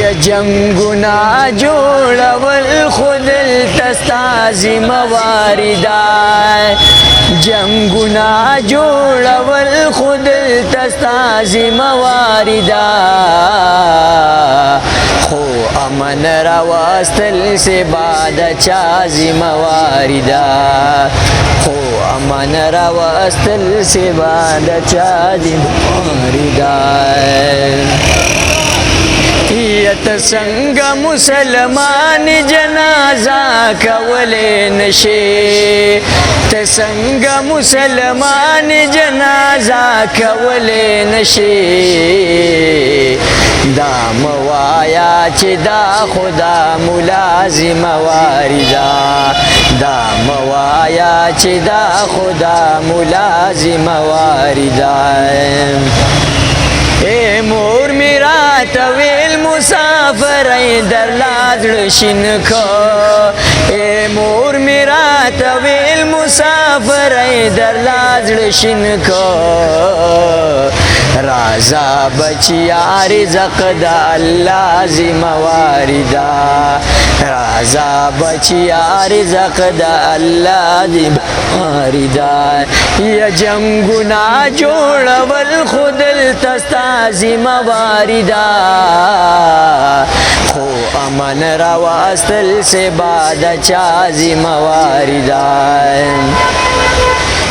یا جنگنا جوړول خود تستا ذمہواری دا جنگنا جوړول خود تستا ذمہواری دا خو امن راوستل سے بعد چا ذمہواری دا خو امن راوستل سے بعد چا ذمہواری دا یت څنګه مسلمان جنازه کولې نشي ته څنګه مسلمان جنازه کولې نشي دا موایا چې دا خدا ملازم واردا دا موایا چې دا خدا ملازم واردا اے مور میرا طویل مسافر در لازڑ شن کو اے مور میرا طویل مسافر در لازڑ شن کو رازا بچیا رزق دا اللہ ذمہواری دا رازا بچیا رزق دا اللہ ذمہواری دا یا جنگنا جوڑول خود تستا ذمہواری دا خو امن راوستل سے بعد چا ذمہواری دا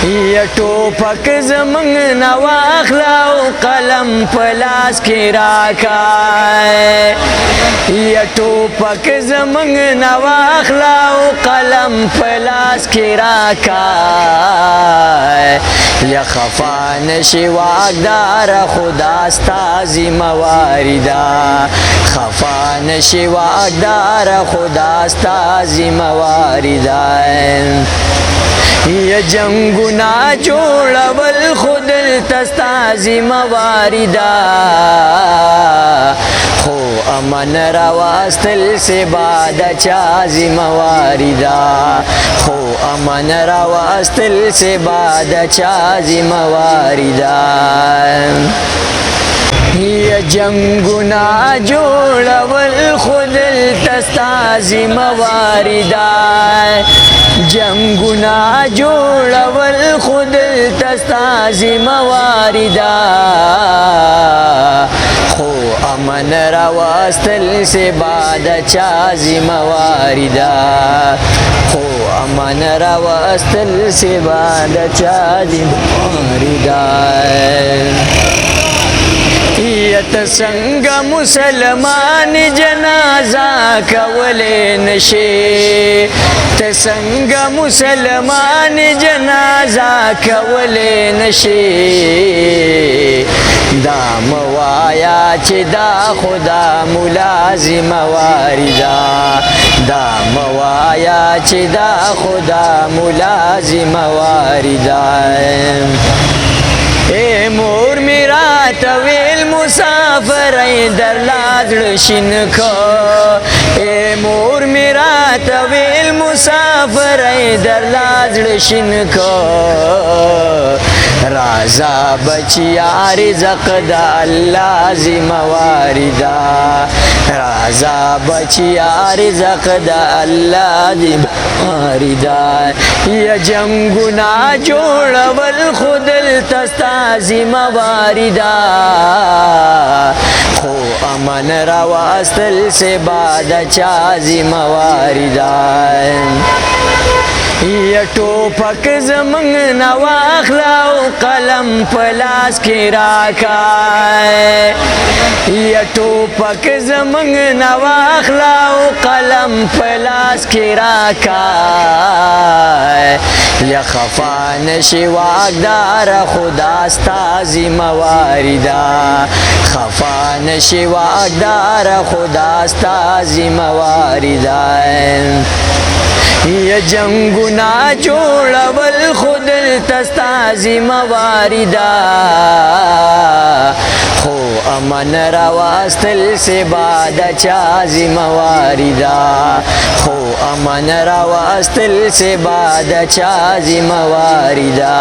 یا ټوپک زمنګ نواخلاو قلم پلاس کې راکای یا ټوپک زمنګ نواخلاو قلم پلاس کې راکای یا خفا نشي واقدار خدا ستا ذمہواری دا خفا نشي واقدار خدا ستا ذمہواری دا یا جنگنا جوړول خود تستا ذمہواری دا خو امن راوستل سے بعد چا ذمہواری دا خو امن راوستل سے بعد چا ذمہواری دا یا جنگنا جوړول خود تستا ذمہواری دا جنگنا جوړول خود تستا ذمہواری دا خو امن راوستل سے بعد چا ذمہواری دا خو امن راوستل سے بعد چا ذمہواری دا یت څنګه مسلمان جنازه کولې نشي ته څنګه مسلمان جنازه کولې نشي دا موایا چې دا خدا ملازم واردا دا موایا چې دا خدا ملازم واردا اے مور میرا طویل مسافر در لازڑ شن کو اے مور میرا طویل مسافر در لازڑ شن کو رازا بچیا رزق دا اللہ ذمہواری دا رازا بچیا رزق دا اللہ ذمہواری دا یا جنگنا جوڑول خود تستا ذمہواری دا خو امن راوستل سے بعد چا ذمہواری دا یا ټوپک زمنګ نواخلاو قلم پلاس کې راکای یا ټوپک زمنګ نواخلاو قلم پلاس کې راکای یا خفا نشي واقدار خدا ستا ذمہواری دا خفا نشي واقدار خدا ستا ذمہواری دا یا جنگنا جوړول خود تستا ذمہواری دا خو امن راوستل سے بعد چا ذمہواری دا خو امن راوستل سے بعد چا ذمہواری دا